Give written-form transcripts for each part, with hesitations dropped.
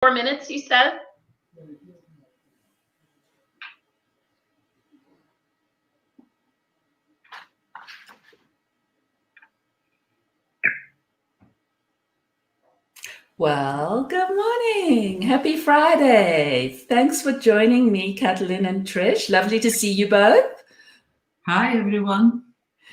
4 minutes, you said? Well, good morning. Happy Friday. Thanks for joining me, Kathleen and Trish. Lovely to see you both. Hi, everyone.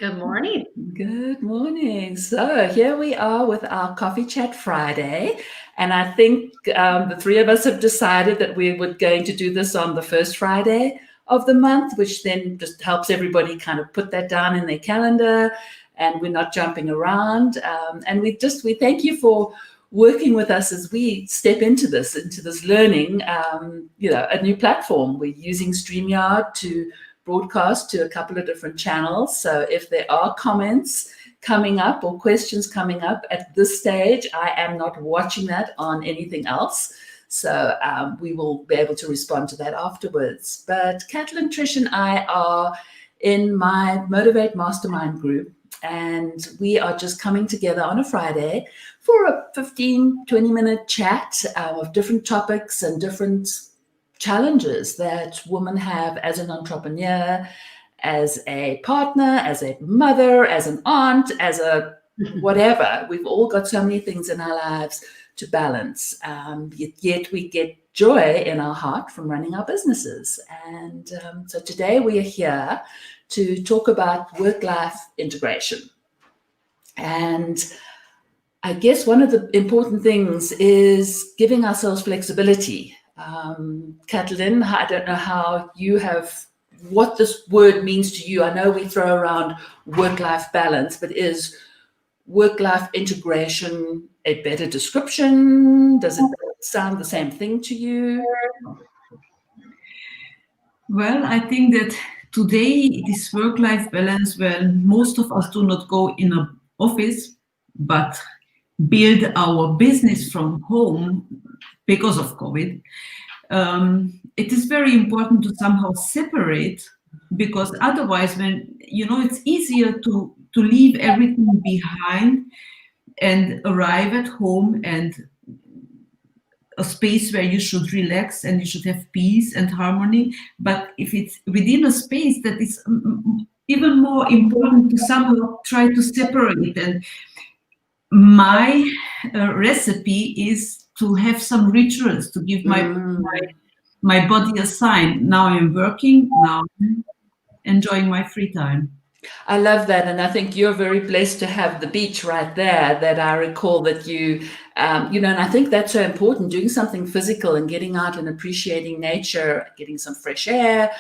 Good morning. Good morning. So here we are with our Coffee Chat Friday. And I think the three of us have decided that we were going to do this on the first Friday of the month, which then just helps everybody kind of put that down in their calendar and we're not jumping around. And we thank you for working with us as we step into this learning, a new platform. We're using StreamYard to broadcast to a couple of different channels. So if there are comments coming up or questions coming up at this stage, I am not watching that on anything else. So we will be able to respond to that afterwards. But Kathleen, Trish, and I are in my Motivate Mastermind group, and we are just coming together on a Friday for a 15, 20-minute chat of different topics and different challenges that women have as an entrepreneur, as a partner, as a mother, as an aunt, as a whatever. We've all got so many things in our lives to balance, yet we get joy in our heart from running our businesses. And so today we are here to talk about work-life integration. And I guess one of the important things is giving ourselves flexibility. Kathleen, I don't know what this word means to you. I know we throw around work-life balance, but is work-life integration a better description? Does it sound the same thing to you? Well, I think that today this work-life balance, most of us do not go in an office, but build our business from home because of COVID. It is very important to somehow separate, because otherwise, it's easier to leave everything behind and arrive at home and a space where you should relax and you should have peace and harmony. But if it's within a space, that is even more important to somehow try to separate. And my recipe is to have some rituals to give my body a sign. Now I'm working, now I'm enjoying my free time. I love that. And I think you're very blessed to have the beach right there, that I recall that you, and I think that's so important, doing something physical and getting out and appreciating nature, getting some fresh air,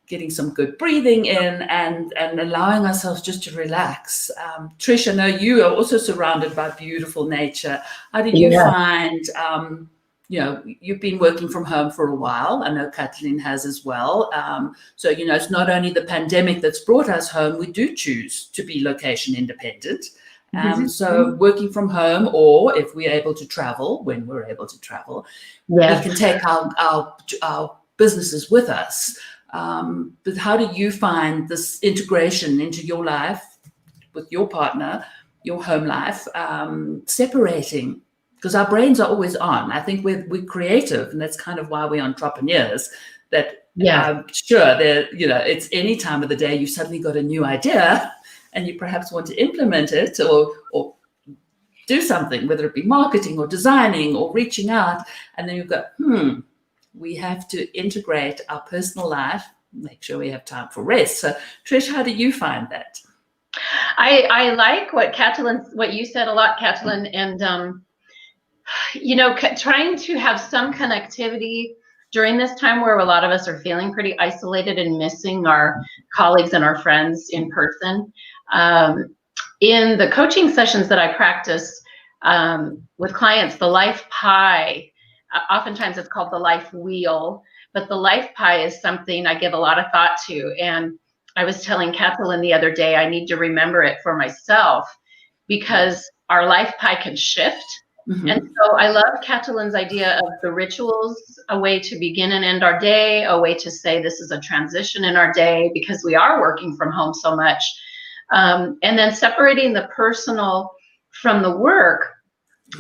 getting some good breathing in, and allowing ourselves just to relax. Trish, I know you are also surrounded by beautiful nature. How do you find, you've been working from home for a while. I know Kathleen has as well. So, it's not only the pandemic that's brought us home, we do choose to be location independent. So working from home, or if we're able to travel, when we're able to travel, we can take our businesses with us. But how do you find this integration into your life with your partner, your home life, separating? Because our brains are always on. I think we're creative, and that's kind of why we're entrepreneurs. That sure, it's any time of the day you suddenly got a new idea, and you perhaps want to implement it or do something, whether it be marketing or designing or reaching out, and then you've got we have to integrate our personal life, make sure we have time for rest. So, Trish, how do you find that? I like what you said a lot, Kathleen, and trying to have some connectivity during this time where a lot of us are feeling pretty isolated and missing our colleagues and our friends in person. In the coaching sessions that I practice with clients, the life pie, oftentimes it's called the life wheel, but the life pie is something I give a lot of thought to. And I was telling Kathleen the other day, I need to remember it for myself, because our life pie can shift. And so I love Kathleen's idea of the rituals, a way to begin and end our day, a way to say this is a transition in our day because we are working from home so much. And then separating the personal from the work.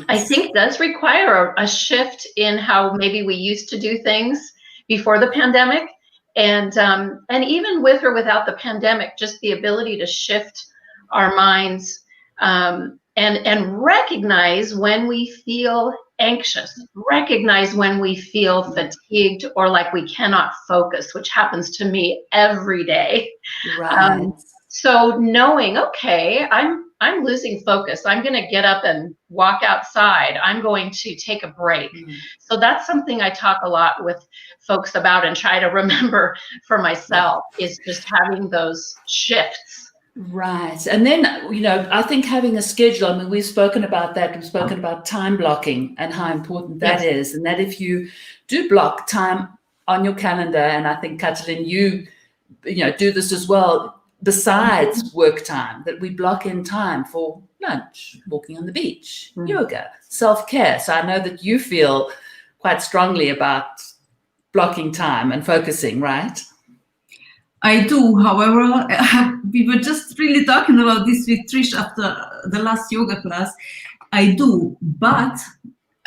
I think does require a shift in how maybe we used to do things before the pandemic. And even with or without the pandemic, just the ability to shift our minds and recognize when we feel anxious, recognize when we feel fatigued or like we cannot focus, which happens to me every day. Right. So knowing, okay, I'm losing focus. I'm going to get up and walk outside. I'm going to take a break. So that's something I talk a lot with folks about and try to remember for myself is just having those shifts. Right. And then, I think having a schedule, I mean, we've spoken about that. We've spoken about time blocking and how important that is. And that if you do block time on your calendar, and I think, Katalin, you do this as well, besides work time, that we block in time for lunch, walking on the beach, yoga, self-care. So I know that you feel quite strongly about blocking time and focusing, right? I do. However, we were just really talking about this with Trish after the last yoga class. I do, but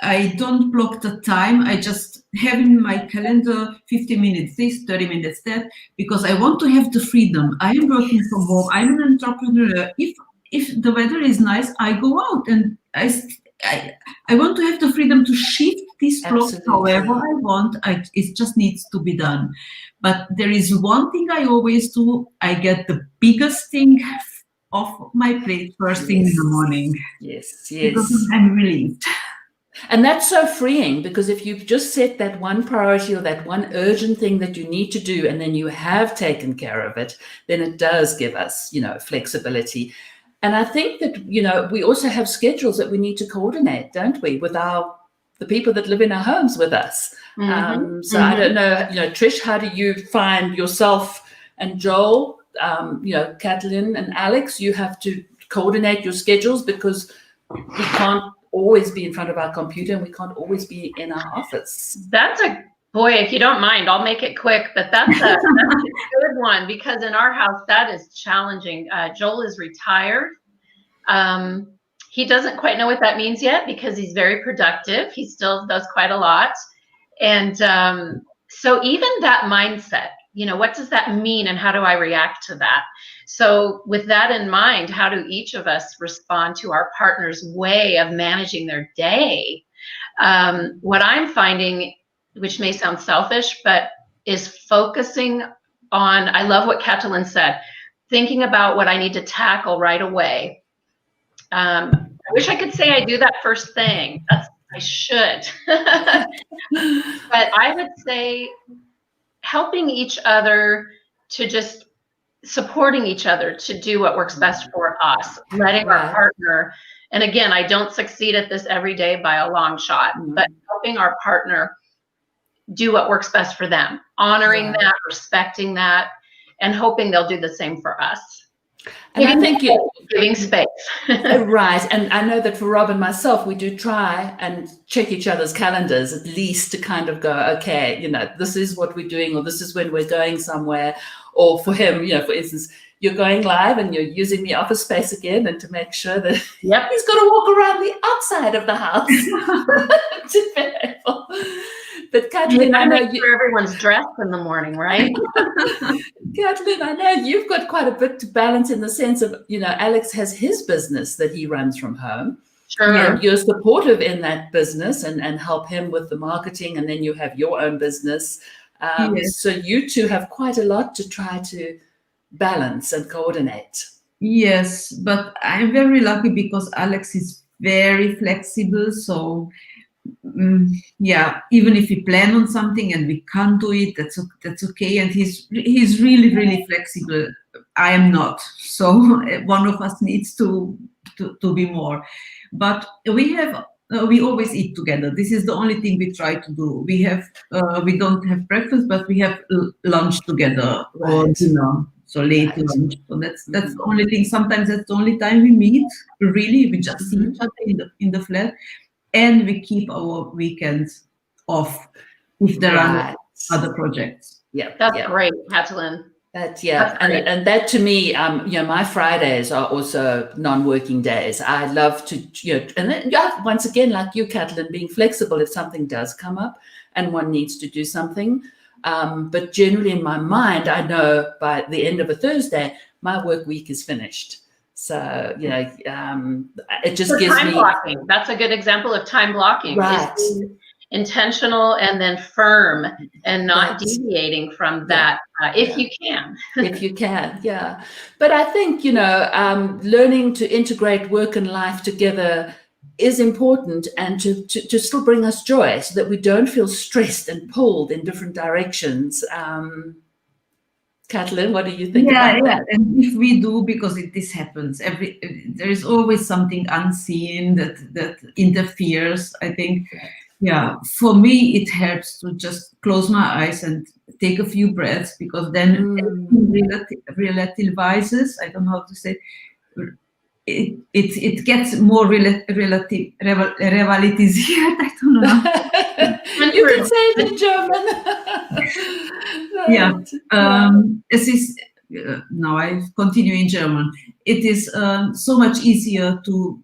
I don't block the time. I just have in my calendar 50 minutes this, 30 minutes that, because I want to have the freedom. I am working from home. I'm an entrepreneur. If the weather is nice, I go out and I want to have the freedom to shift this block however I want. It just needs to be done. But there is one thing I always do. I get the biggest thing off my plate first thing in the morning. Yes. Because I'm relieved. And that's so freeing, because if you've just set that one priority or that one urgent thing that you need to do, and then you have taken care of it, then it does give us, flexibility. And I think that, we also have schedules that we need to coordinate, don't we, with the people that live in our homes with us. I don't know, Trish, how do you find yourself and Joel, Katalin and Alex, you have to coordinate your schedules because we can't always be in front of our computer and we can't always be in our office. Boy, if you don't mind, I'll make it quick, but that's a good one, because in our house, that is challenging. Joel is retired. He doesn't quite know what that means yet because he's very productive. He still does quite a lot. And so even that mindset, what does that mean and how do I react to that? So with that in mind, how do each of us respond to our partner's way of managing their day? What I'm finding, which may sound selfish, but is focusing on, I love what Katalin said, thinking about what I need to tackle right away. I wish I could say I do that first thing. I should. But I would say helping each other to just supporting each other to do what works best for us, letting our partner, and again, I don't succeed at this every day by a long shot, but helping our partner do what works best for them, honoring that, respecting that, and hoping they'll do the same for us. And I think giving space. Right. And I know that for Rob and myself, we do try and check each other's calendars at least to kind of go, okay, this is what we're doing, or this is when we're going somewhere. Or for him, for instance, you're going live and you're using the office space again, and to make sure that he's got to walk around the outside of the house to be able. But Katalin, I know everyone's dressed in the morning, right? Katalin, I know you've got quite a bit to balance in the sense of, Alex has his business that he runs from home. Sure. And you're supportive in that business and help him with the marketing, and then you have your own business. So you two have quite a lot to try to balance and coordinate. Yes, but I'm very lucky because Alex is very flexible. So even if we plan on something and we can't do it, that's okay. And he's really, really flexible. I am not. So one of us needs to be more. But we always eat together. This is the only thing we try to do. We don't have breakfast, but we have lunch together or dinner. So late lunch. So that's the only thing. Sometimes that's the only time we meet. Really, we just see each other in the flat. And we keep our weekends off if there are other projects. That's great, Katalin. Yeah, and that to me, my Fridays are also non-working days. I love to, and then, once again, like you, Katalin, being flexible if something does come up and one needs to do something. But generally in my mind, I know by the end of a Thursday, my work week is finished. So, it just gives time me blocking. That's a good example of time blocking. Right. Is intentional and then firm and not deviating from that if you can. If you can, yeah. But I think, learning to integrate work and life together is important, and to still bring us joy so that we don't feel stressed and pulled in different directions. Katalin, what do you think about that? And if we do, because this happens, there is always something unseen that interferes. I think, for me, it helps to just close my eyes and take a few breaths, because then relativizes. I don't know how to say. It gets more relativisiert. I don't know. You can say it in German. Es ist, now I continue in German. It is so much easier to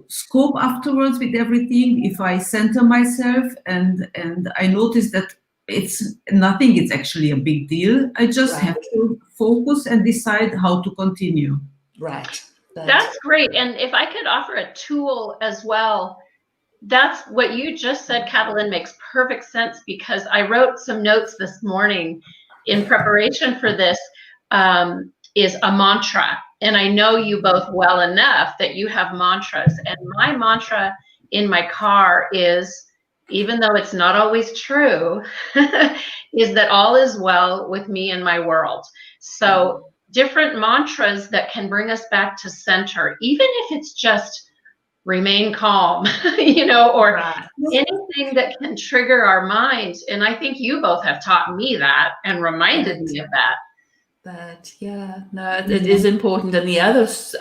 scope afterwards with everything if I center myself and I notice that it's nothing. It's actually a big deal. I just have to focus and decide how to continue. Right. That's great. And if I could offer a tool as well, that's what you just said, Katalin, makes perfect sense, because I wrote some notes this morning in preparation for this, is a mantra. And I know you both well enough that you have mantras. And my mantra in my car is, even though it's not always true, is that all is well with me and my world. So different mantras that can bring us back to center, even if it's just remain calm, or anything that can trigger our mind. And I think you both have taught me that and reminded me of that. It is important. And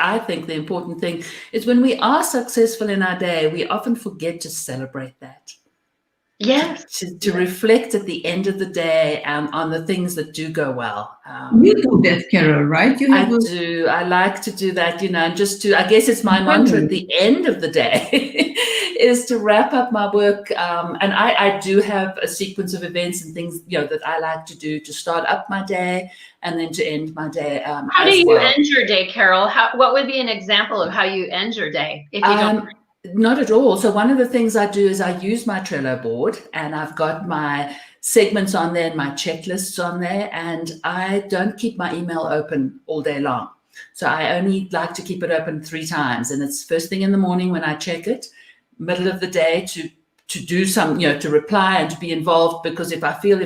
I think the important thing is, when we are successful in our day, we often forget to celebrate that. Yes. To reflect at the end of the day on the things that do go well. You do that, Carol, right? I do. I like to do that, and just I guess it's my mantra at the end of the day is to wrap up my work. And I do have a sequence of events and things, that I like to do to start up my day and then to end my day. How do you end your day, Carol? What would be an example of how you end your day if you don't? Not at all. So one of the things I do is I use my Trello board, and I've got my segments on there and my checklists on there, and I don't keep my email open all day long. So I only like to keep it open 3 times, and it's first thing in the morning when I check it, middle of the day to do some, to reply and to be involved, because if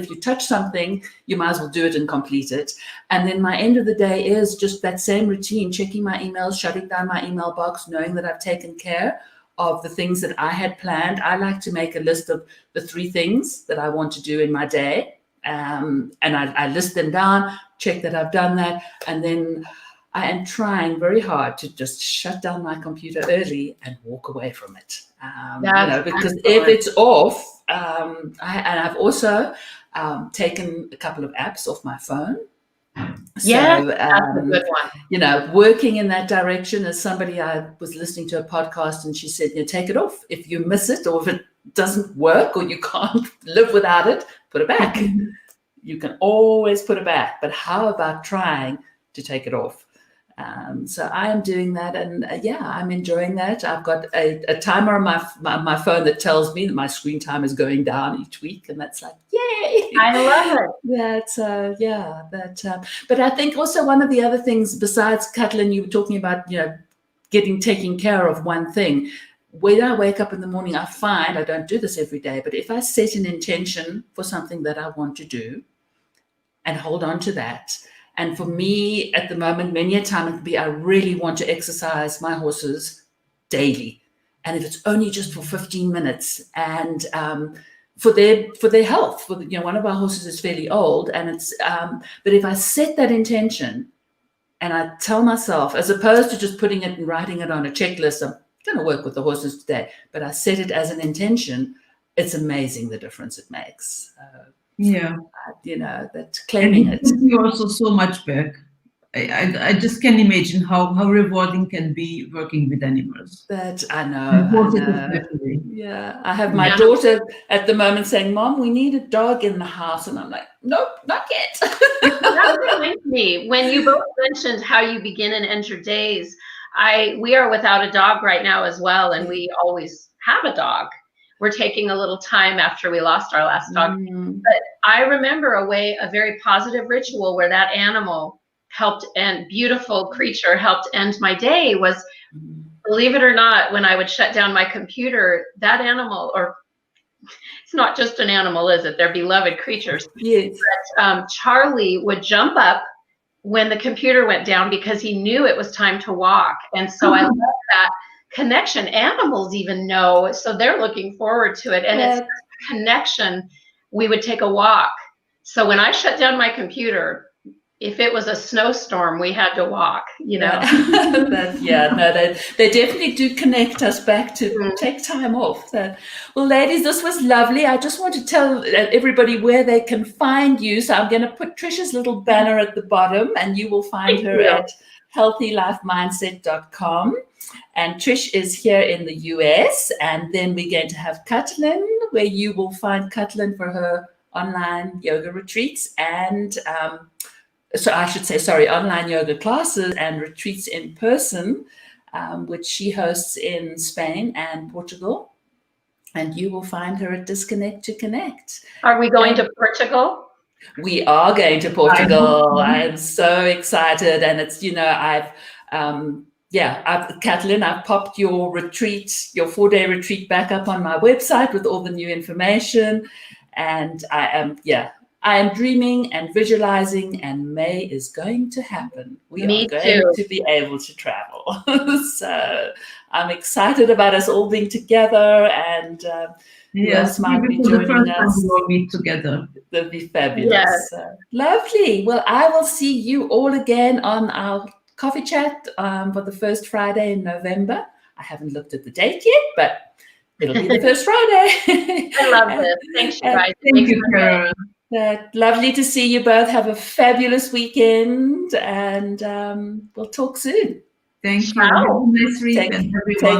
you touch something, you might as well do it and complete it. And then my end of the day is just that same routine, checking my emails, shutting down my email box, knowing that I've taken care of the things that I had planned. I like to make a list of the 3 things that I want to do in my day. And I list them down, check that I've done that. And then I am trying very hard to just shut down my computer early and walk away from it. Because if it's off, I've also taken a couple of apps off my phone. That's a good one. Working in that direction. As somebody, I was listening to a podcast, and she said, take it off. If you miss it, or if it doesn't work, or you can't live without it, put it back. You can always put it back. But how about trying to take it off? So I am doing that, and I'm enjoying that. I've got a timer on my phone that tells me that my screen time is going down each week, and that's like, yay! I love it. But I think also one of the other things, besides Katalin, you were talking about, taking care of one thing. When I wake up in the morning, I find, I don't do this every day, but if I set an intention for something that I want to do and hold on to that. And for me, at the moment, many a time it could be, I really want to exercise my horses daily. And if it's only just for 15 minutes, and for their health, one of our horses is fairly old, and it's, but if I set that intention and I tell myself, as opposed to just putting it and writing it on a checklist, I'm going to work with the horses today, but I set it as an intention, it's amazing the difference it makes. Yeah. That claiming And it. it gives you also so much back. I just can't imagine how rewarding can be working with animals. That I And know. horses especially. Yeah, I have my Yeah. daughter at the moment saying, "Mom, we need a dog in the house," and I'm like, "Nope, not yet." That reminds me, when you both mentioned how you begin and end your days, we are without a dog right now as well, and we always have a dog. We're taking a little time after we lost our last dog. But I remember a very positive ritual where that animal helped, and beautiful creature helped end my day was, believe it or not, when I would shut down my computer, that animal, or it's not just an animal, is it? They're beloved creatures. Yes. But Charlie would jump up when the computer went down because he knew it was time to walk. And so I love that connection. Animals even know, so they're looking forward to it. And it's a connection. We would take a walk. So when I shut down my computer, if it was a snowstorm, we had to walk, They definitely do connect us back to take time off. So, well, ladies, this was lovely. I just want to tell everybody where they can find you. So I'm going to put Trisha's little banner at the bottom, and you will find her at healthylifemindset.com. And Trish is here in the US. And then we're going to have Katlin, where you will find Katlin for her online yoga retreats and online yoga classes and retreats in person, which she hosts in Spain and Portugal. And you will find her at Disconnect to Connect. Are we going to Portugal? We are going to Portugal. I'm so excited. And it's, Katlin, I've popped your retreat, your 4-day retreat back up on my website with all the new information. And I am dreaming and visualizing, and May is going to happen. We are going to be able to travel. So I'm excited about us all being together, and yes, might be joining us. We will be together. That'll be fabulous. Yes. Lovely. Well, I will see you all again on our coffee chat for the first Friday in November. I haven't looked at the date yet, but it'll be the first Friday. I love this. Thanks, you guys. Thank you, Carol. Lovely to see you both. Have a fabulous weekend, and we'll talk soon. Thank you. Have a nice weekend, everyone.